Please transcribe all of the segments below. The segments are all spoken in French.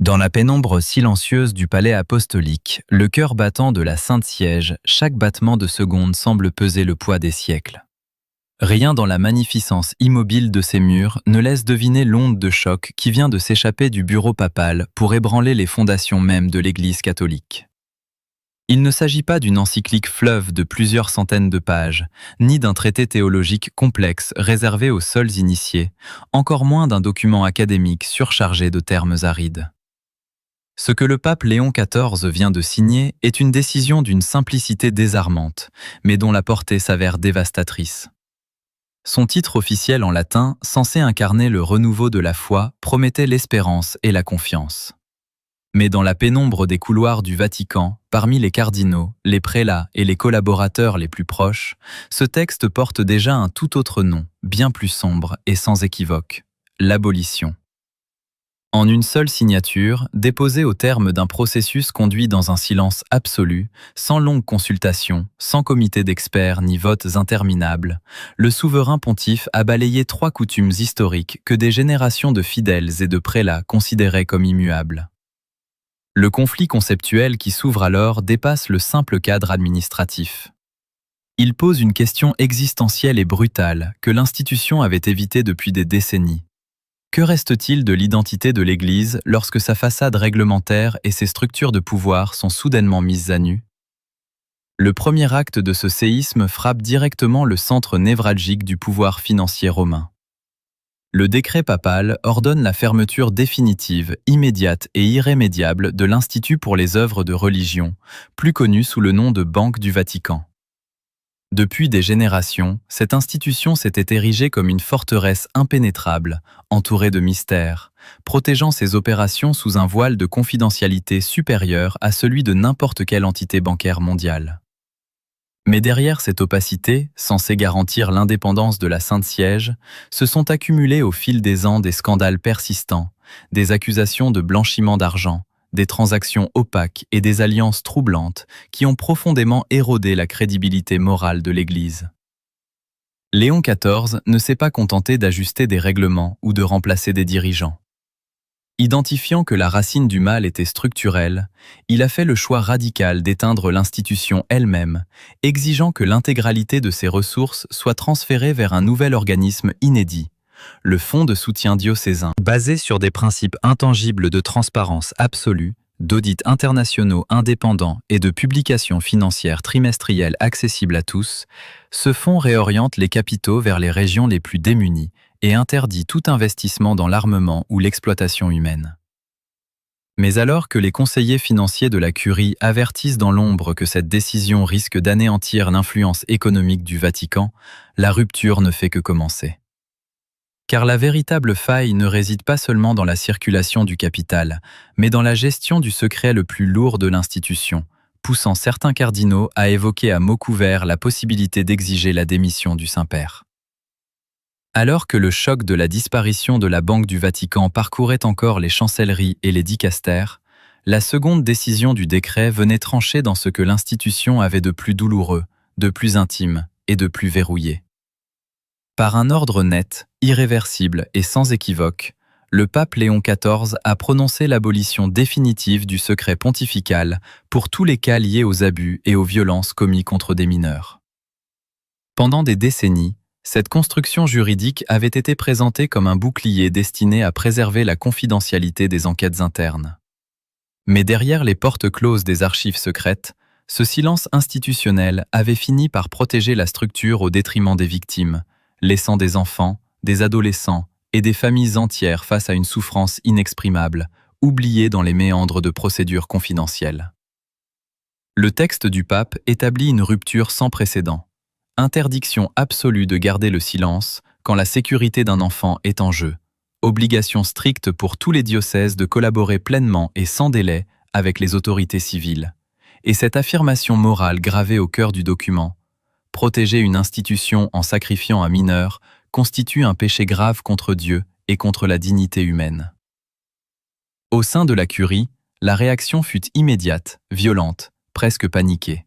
Dans la pénombre silencieuse du palais apostolique, le cœur battant de la Sainte Siège, chaque battement de seconde semble peser le poids des siècles. Rien dans la magnificence immobile de ces murs ne laisse deviner l'onde de choc qui vient de s'échapper du bureau papal pour ébranler les fondations mêmes de l'Église catholique. Il ne s'agit pas d'une encyclique fleuve de plusieurs centaines de pages, ni d'un traité théologique complexe réservé aux seuls initiés, encore moins d'un document académique surchargé de termes arides. Ce que le pape Léon XIV vient de signer est une décision d'une simplicité désarmante, mais dont la portée s'avère dévastatrice. Son titre officiel en latin, censé incarner le renouveau de la foi, promettait l'espérance et la confiance. Mais dans la pénombre des couloirs du Vatican, parmi les cardinaux, les prélats et les collaborateurs les plus proches, ce texte porte déjà un tout autre nom, bien plus sombre et sans équivoque, l'abolition. En une seule signature, déposée au terme d'un processus conduit dans un silence absolu, sans longue consultation, sans comité d'experts ni votes interminables, le souverain pontife a balayé 3 coutumes historiques que des générations de fidèles et de prélats considéraient comme immuables. Le conflit conceptuel qui s'ouvre alors dépasse le simple cadre administratif. Il pose une question existentielle et brutale que l'institution avait évitée depuis des décennies. Que reste-t-il de l'identité de l'Église lorsque sa façade réglementaire et ses structures de pouvoir sont soudainement mises à nu? Le premier acte de ce séisme frappe directement le centre névralgique du pouvoir financier romain. Le décret papal ordonne la fermeture définitive, immédiate et irrémédiable de l'Institut pour les œuvres de religion, plus connu sous le nom de Banque du Vatican. Depuis des générations, cette institution s'était érigée comme une forteresse impénétrable, entourée de mystères, protégeant ses opérations sous un voile de confidentialité supérieur à celui de n'importe quelle entité bancaire mondiale. Mais derrière cette opacité, censée garantir l'indépendance de la Sainte Siège, se sont accumulés au fil des ans des scandales persistants, des accusations de blanchiment d'argent, des transactions opaques et des alliances troublantes qui ont profondément érodé la crédibilité morale de l'Église. Léon XIV ne s'est pas contenté d'ajuster des règlements ou de remplacer des dirigeants. Identifiant que la racine du mal était structurelle, il a fait le choix radical d'éteindre l'institution elle-même, exigeant que l'intégralité de ses ressources soit transférée vers un nouvel organisme inédit, le Fonds de soutien diocésain, basé sur des principes intangibles de transparence absolue, d'audits internationaux indépendants et de publications financières trimestrielles accessibles à tous. Ce fonds réoriente les capitaux vers les régions les plus démunies et interdit tout investissement dans l'armement ou l'exploitation humaine. Mais alors que les conseillers financiers de la Curie avertissent dans l'ombre que cette décision risque d'anéantir l'influence économique du Vatican, la rupture ne fait que commencer. Car la véritable faille ne réside pas seulement dans la circulation du capital, mais dans la gestion du secret le plus lourd de l'institution, poussant certains cardinaux à évoquer à mots couverts la possibilité d'exiger la démission du Saint-Père. Alors que le choc de la disparition de la Banque du Vatican parcourait encore les chancelleries et les dicastères, la seconde décision du décret venait trancher dans ce que l'institution avait de plus douloureux, de plus intime et de plus verrouillé. Par un ordre net, irréversible et sans équivoque, le pape Léon XIV a prononcé l'abolition définitive du secret pontifical pour tous les cas liés aux abus et aux violences commis contre des mineurs. Pendant des décennies, cette construction juridique avait été présentée comme un bouclier destiné à préserver la confidentialité des enquêtes internes. Mais derrière les portes closes des archives secrètes, ce silence institutionnel avait fini par protéger la structure au détriment des victimes, laissant des enfants, des adolescents et des familles entières face à une souffrance inexprimable, oubliée dans les méandres de procédures confidentielles. Le texte du pape établit une rupture sans précédent. Interdiction absolue de garder le silence quand la sécurité d'un enfant est en jeu. Obligation stricte pour tous les diocèses de collaborer pleinement et sans délai avec les autorités civiles. Et cette affirmation morale gravée au cœur du document: protéger une institution en sacrifiant un mineur constitue un péché grave contre Dieu et contre la dignité humaine. Au sein de la Curie, la réaction fut immédiate, violente, presque paniquée.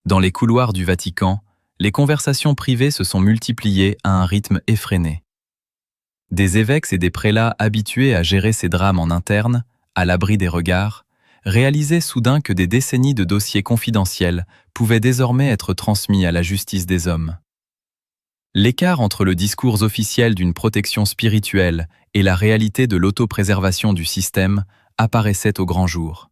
Dans les couloirs du Vatican, les conversations privées se sont multipliées à un rythme effréné. Des évêques et des prélats habitués à gérer ces drames en interne, à l'abri des regards, réalisait soudain que des décennies de dossiers confidentiels pouvaient désormais être transmis à la justice des hommes. L'écart entre le discours officiel d'une protection spirituelle et la réalité de l'autopréservation du système apparaissait au grand jour.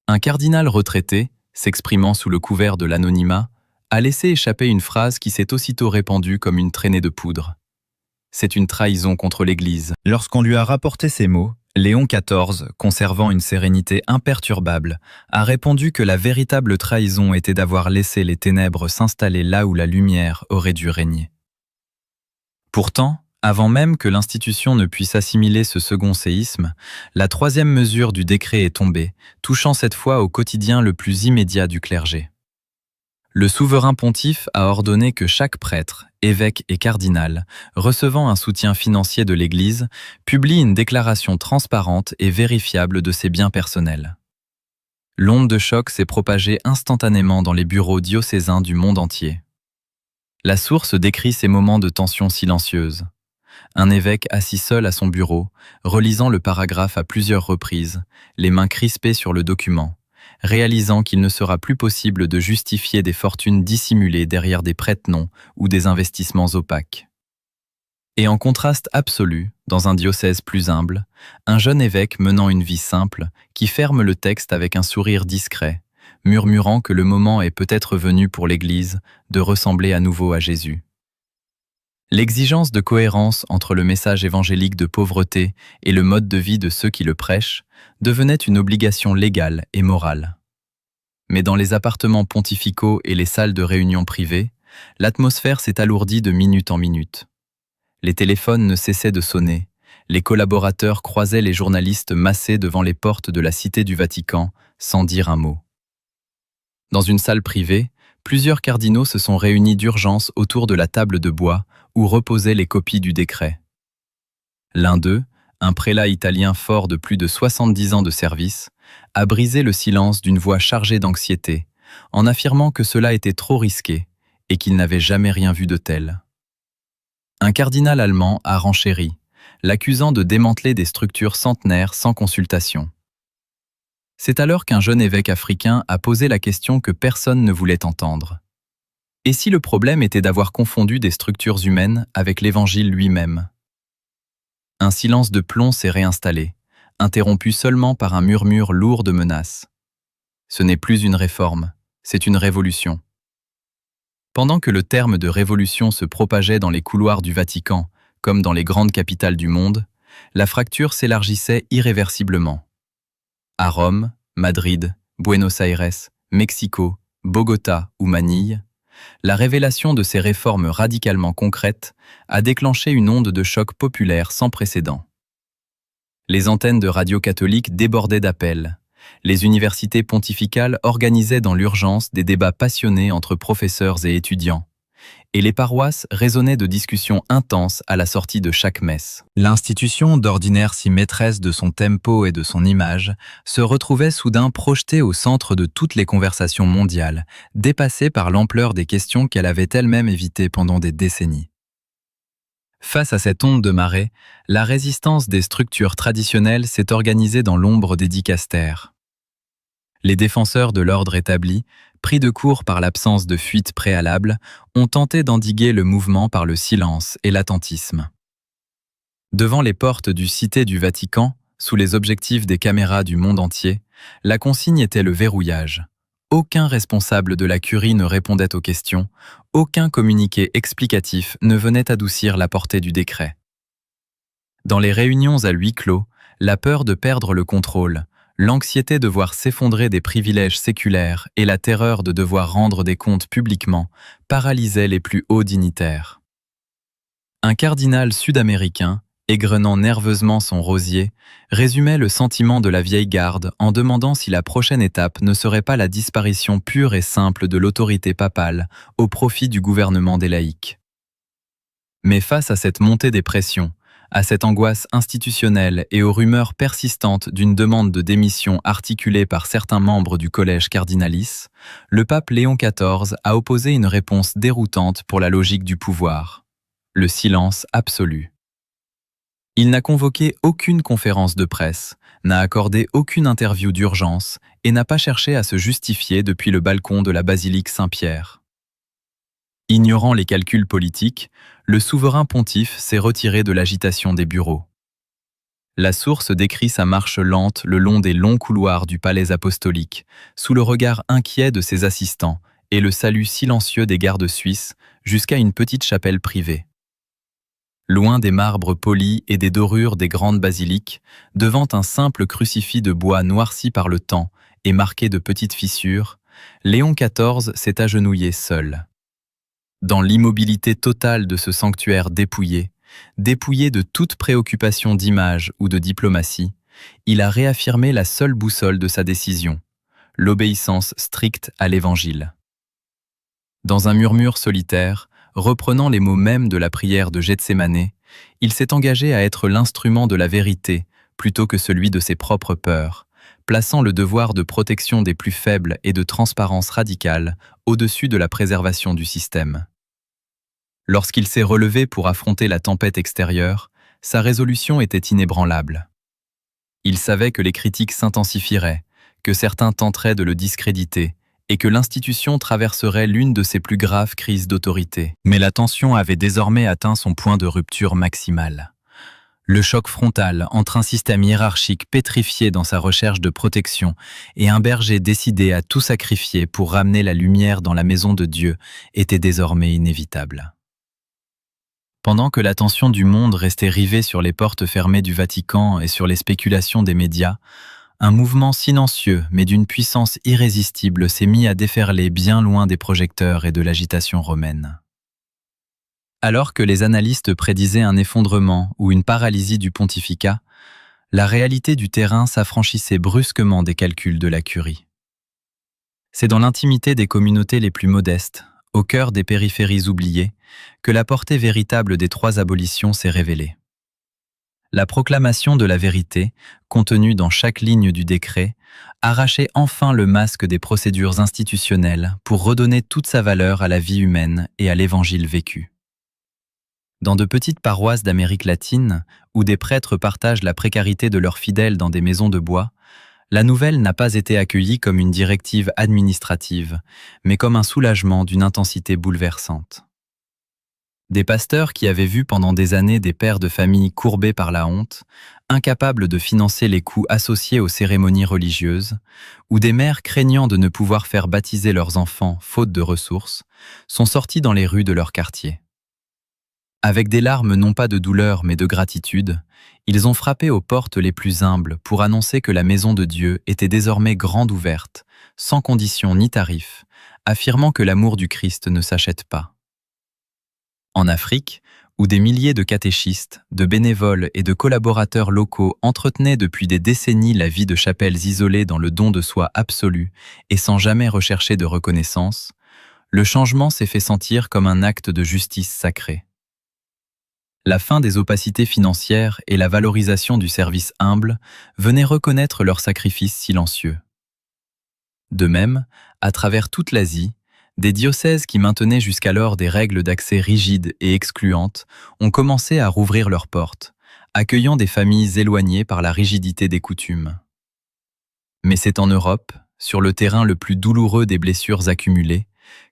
Un cardinal retraité, s'exprimant sous le couvert de l'anonymat, a laissé échapper une phrase qui s'est aussitôt répandue comme une traînée de poudre. C'est une trahison contre l'Église. Lorsqu'on lui a rapporté ces mots, Léon XIV, conservant une sérénité imperturbable, a répondu que la véritable trahison était d'avoir laissé les ténèbres s'installer là où la lumière aurait dû régner. Pourtant, avant même que l'institution ne puisse assimiler ce second séisme, la troisième mesure du décret est tombée, touchant cette fois au quotidien le plus immédiat du clergé. Le souverain pontife a ordonné que chaque prêtre, évêque et cardinal, recevant un soutien financier de l'Église, publie une déclaration transparente et vérifiable de ses biens personnels. L'onde de choc s'est propagée instantanément dans les bureaux diocésains du monde entier. La source décrit ces moments de tension silencieuse. Un évêque assis seul à son bureau, relisant le paragraphe à plusieurs reprises, les mains crispées sur le document, réalisant qu'il ne sera plus possible de justifier des fortunes dissimulées derrière des prête-noms ou des investissements opaques. Et en contraste absolu, dans un diocèse plus humble, un jeune évêque menant une vie simple, qui ferme le texte avec un sourire discret, murmurant que le moment est peut-être venu pour l'Église de ressembler à nouveau à Jésus. L'exigence de cohérence entre le message évangélique de pauvreté et le mode de vie de ceux qui le prêchent devenait une obligation légale et morale. Mais dans les appartements pontificaux et les salles de réunion privées, l'atmosphère s'est alourdie de minute en minute. Les téléphones ne cessaient de sonner, les collaborateurs croisaient les journalistes massés devant les portes de la Cité du Vatican sans dire un mot. Dans une salle privée, plusieurs cardinaux se sont réunis d'urgence autour de la table de bois où reposaient les copies du décret. L'un d'eux, un prélat italien fort de plus de 70 ans de service, a brisé le silence d'une voix chargée d'anxiété, en affirmant que cela était trop risqué et qu'il n'avait jamais rien vu de tel. Un cardinal allemand a renchéri, l'accusant de démanteler des structures centenaires sans consultation. C'est alors qu'un jeune évêque africain a posé la question que personne ne voulait entendre. Et si le problème était d'avoir confondu des structures humaines avec l'Évangile lui-même ? Un silence de plomb s'est réinstallé, interrompu seulement par un murmure lourd de menaces. Ce n'est plus une réforme, c'est une révolution. Pendant que le terme de révolution se propageait dans les couloirs du Vatican, comme dans les grandes capitales du monde, la fracture s'élargissait irréversiblement. À Rome, Madrid, Buenos Aires, Mexico, Bogota ou Manille, la révélation de ces réformes radicalement concrètes a déclenché une onde de choc populaire sans précédent. Les antennes de radio catholiques débordaient d'appels. Les universités pontificales organisaient dans l'urgence des débats passionnés entre professeurs et étudiants. Et les paroisses résonnaient de discussions intenses à la sortie de chaque messe. L'institution, d'ordinaire si maîtresse de son tempo et de son image, se retrouvait soudain projetée au centre de toutes les conversations mondiales, dépassée par l'ampleur des questions qu'elle avait elle-même évitées pendant des décennies. Face à cette onde de marée, la résistance des structures traditionnelles s'est organisée dans l'ombre des dicastères. Les défenseurs de l'ordre établi, pris de court par l'absence de fuite préalable, ont tenté d'endiguer le mouvement par le silence et l'attentisme. Devant les portes du Cité du Vatican, sous les objectifs des caméras du monde entier, la consigne était le verrouillage. Aucun responsable de la curie ne répondait aux questions, aucun communiqué explicatif ne venait adoucir la portée du décret. Dans les réunions à huis clos, la peur de perdre le contrôle, l'anxiété de voir s'effondrer des privilèges séculaires et la terreur de devoir rendre des comptes publiquement paralysaient les plus hauts dignitaires. Un cardinal sud-américain, égrenant nerveusement son rosier, résumait le sentiment de la vieille garde en demandant si la prochaine étape ne serait pas la disparition pure et simple de l'autorité papale au profit du gouvernement des laïcs. Mais face à cette montée des pressions, à cette angoisse institutionnelle et aux rumeurs persistantes d'une demande de démission articulée par certains membres du collège cardinalice, le pape Léon XIV a opposé une réponse déroutante pour la logique du pouvoir: le silence absolu. Il n'a convoqué aucune conférence de presse, n'a accordé aucune interview d'urgence et n'a pas cherché à se justifier depuis le balcon de la basilique Saint-Pierre. Ignorant les calculs politiques, le souverain pontife s'est retiré de l'agitation des bureaux. La source décrit sa marche lente le long des longs couloirs du palais apostolique, sous le regard inquiet de ses assistants et le salut silencieux des gardes suisses jusqu'à une petite chapelle privée. Loin des marbres polis et des dorures des grandes basiliques, devant un simple crucifix de bois noirci par le temps et marqué de petites fissures, Léon XIV s'est agenouillé seul. Dans l'immobilité totale de ce sanctuaire dépouillé de toute préoccupation d'image ou de diplomatie, il a réaffirmé la seule boussole de sa décision, l'obéissance stricte à l'Évangile. Dans un murmure solitaire, reprenant les mots mêmes de la prière de Gethsémanée, il s'est engagé à être l'instrument de la vérité plutôt que celui de ses propres peurs, plaçant le devoir de protection des plus faibles et de transparence radicale au-dessus de la préservation du système. Lorsqu'il s'est relevé pour affronter la tempête extérieure, sa résolution était inébranlable. Il savait que les critiques s'intensifieraient, que certains tenteraient de le discréditer et que l'institution traverserait l'une de ses plus graves crises d'autorité. Mais la tension avait désormais atteint son point de rupture maximale. Le choc frontal entre un système hiérarchique pétrifié dans sa recherche de protection et un berger décidé à tout sacrifier pour ramener la lumière dans la maison de Dieu était désormais inévitable. Pendant que l'attention du monde restait rivée sur les portes fermées du Vatican et sur les spéculations des médias, un mouvement silencieux mais d'une puissance irrésistible s'est mis à déferler bien loin des projecteurs et de l'agitation romaine. Alors que les analystes prédisaient un effondrement ou une paralysie du pontificat, la réalité du terrain s'affranchissait brusquement des calculs de la curie. C'est dans l'intimité des communautés les plus modestes, au cœur des périphéries oubliées, que la portée véritable des 3 abolitions s'est révélée. La proclamation de la vérité, contenue dans chaque ligne du décret, arrachait enfin le masque des procédures institutionnelles pour redonner toute sa valeur à la vie humaine et à l'évangile vécu. Dans de petites paroisses d'Amérique latine, où des prêtres partagent la précarité de leurs fidèles dans des maisons de bois, la nouvelle n'a pas été accueillie comme une directive administrative, mais comme un soulagement d'une intensité bouleversante. Des pasteurs qui avaient vu pendant des années des pères de famille courbés par la honte, incapables de financer les coûts associés aux cérémonies religieuses, ou des mères craignant de ne pouvoir faire baptiser leurs enfants faute de ressources, sont sortis dans les rues de leur quartier. Avec des larmes non pas de douleur mais de gratitude, ils ont frappé aux portes les plus humbles pour annoncer que la maison de Dieu était désormais grande ouverte, sans condition ni tarif, affirmant que l'amour du Christ ne s'achète pas. En Afrique, où des milliers de catéchistes, de bénévoles et de collaborateurs locaux entretenaient depuis des décennies la vie de chapelles isolées dans le don de soi absolu et sans jamais rechercher de reconnaissance, le changement s'est fait sentir comme un acte de justice sacrée. La fin des opacités financières et la valorisation du service humble venaient reconnaître leur sacrifice silencieux. De même, à travers toute l'Asie, des diocèses qui maintenaient jusqu'alors des règles d'accès rigides et excluantes ont commencé à rouvrir leurs portes, accueillant des familles éloignées par la rigidité des coutumes. Mais c'est en Europe, sur le terrain le plus douloureux des blessures accumulées,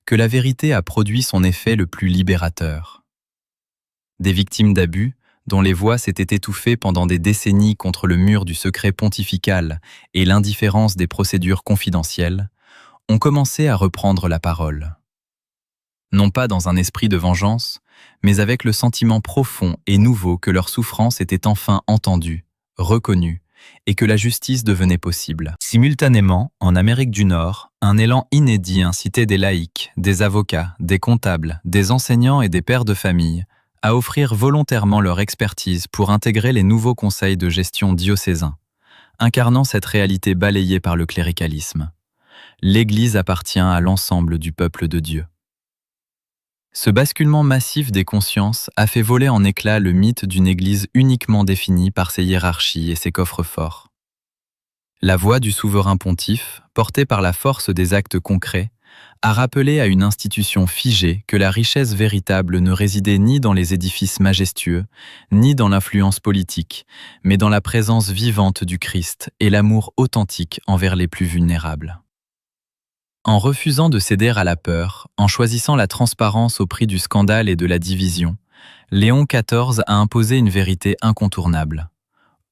que la vérité a produit son effet le plus libérateur. Des victimes d'abus, dont les voix s'étaient étouffées pendant des décennies contre le mur du secret pontifical et l'indifférence des procédures confidentielles, ont commencé à reprendre la parole. Non pas dans un esprit de vengeance, mais avec le sentiment profond et nouveau que leur souffrance était enfin entendue, reconnue, et que la justice devenait possible. Simultanément, en Amérique du Nord, un élan inédit incitait des laïcs, des avocats, des comptables, des enseignants et des pères de famille à offrir volontairement leur expertise pour intégrer les nouveaux conseils de gestion diocésains, incarnant cette réalité balayée par le cléricalisme. L'Église appartient à l'ensemble du peuple de Dieu. Ce basculement massif des consciences a fait voler en éclats le mythe d'une Église uniquement définie par ses hiérarchies et ses coffres-forts. La voix du souverain pontife, portée par la force des actes concrets, a rappelé à une institution figée que la richesse véritable ne résidait ni dans les édifices majestueux, ni dans l'influence politique, mais dans la présence vivante du Christ et l'amour authentique envers les plus vulnérables. En refusant de céder à la peur, en choisissant la transparence au prix du scandale et de la division, Léon XIV a imposé une vérité incontournable.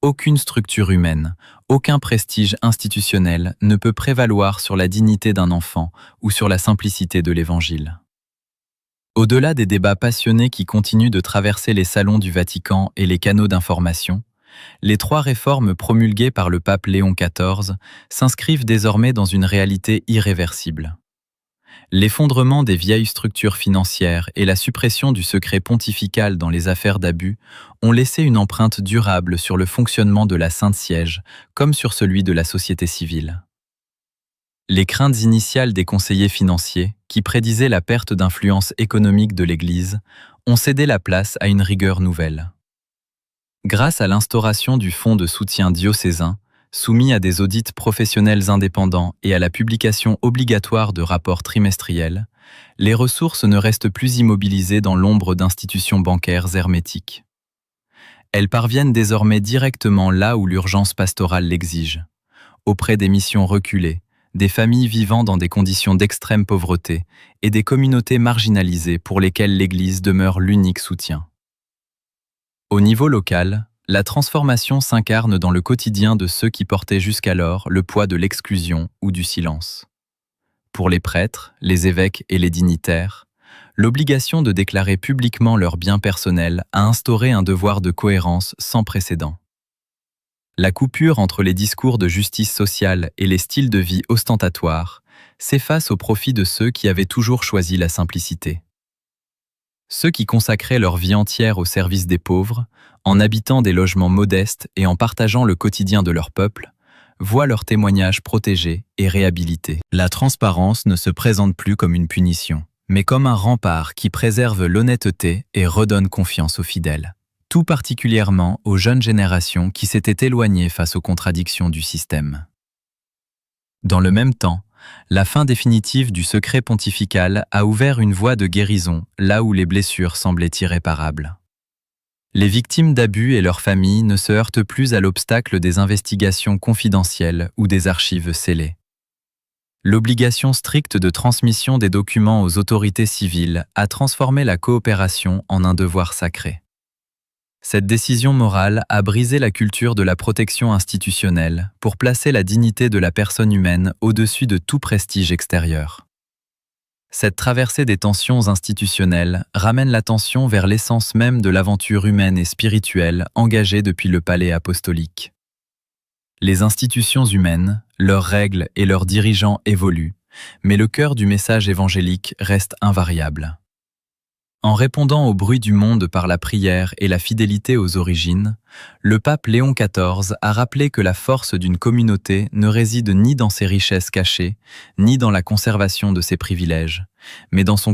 Aucune structure humaine, aucun prestige institutionnel ne peut prévaloir sur la dignité d'un enfant ou sur la simplicité de l'Évangile. Au-delà des débats passionnés qui continuent de traverser les salons du Vatican et les canaux d'information, les 3 réformes promulguées par le pape Léon XIV s'inscrivent désormais dans une réalité irréversible. L'effondrement des vieilles structures financières et la suppression du secret pontifical dans les affaires d'abus ont laissé une empreinte durable sur le fonctionnement de la Sainte Siège, comme sur celui de la société civile. Les craintes initiales des conseillers financiers, qui prédisaient la perte d'influence économique de l'Église, ont cédé la place à une rigueur nouvelle. Grâce à l'instauration du fonds de soutien diocésain, soumis à des audits professionnels indépendants et à la publication obligatoire de rapports trimestriels, les ressources ne restent plus immobilisées dans l'ombre d'institutions bancaires hermétiques. Elles parviennent désormais directement là où l'urgence pastorale l'exige, auprès des missions reculées, des familles vivant dans des conditions d'extrême pauvreté et des communautés marginalisées pour lesquelles l'Église demeure l'unique soutien. Au niveau local, la transformation s'incarne dans le quotidien de ceux qui portaient jusqu'alors le poids de l'exclusion ou du silence. Pour les prêtres, les évêques et les dignitaires, l'obligation de déclarer publiquement leurs biens personnels a instauré un devoir de cohérence sans précédent. La coupure entre les discours de justice sociale et les styles de vie ostentatoires s'efface au profit de ceux qui avaient toujours choisi la simplicité. Ceux qui consacraient leur vie entière au service des pauvres, en habitant des logements modestes et en partageant le quotidien de leur peuple, voient leurs témoignages protégés et réhabilités. La transparence ne se présente plus comme une punition, mais comme un rempart qui préserve l'honnêteté et redonne confiance aux fidèles, tout particulièrement aux jeunes générations qui s'étaient éloignées face aux contradictions du système. Dans le même temps, la fin définitive du secret pontifical a ouvert une voie de guérison là où les blessures semblaient irréparables. Les victimes d'abus et leurs familles ne se heurtent plus à l'obstacle des investigations confidentielles ou des archives scellées. L'obligation stricte de transmission des documents aux autorités civiles a transformé la coopération en un devoir sacré. Cette décision morale a brisé la culture de la protection institutionnelle pour placer la dignité de la personne humaine au-dessus de tout prestige extérieur. Cette traversée des tensions institutionnelles ramène l'attention vers l'essence même de l'aventure humaine et spirituelle engagée depuis le palais apostolique. Les institutions humaines, leurs règles et leurs dirigeants évoluent, mais le cœur du message évangélique reste invariable. En répondant au bruit du monde par la prière et la fidélité aux origines, le pape Léon XIV a rappelé que la force d'une communauté ne réside ni dans ses richesses cachées, ni dans la conservation de ses privilèges, mais dans son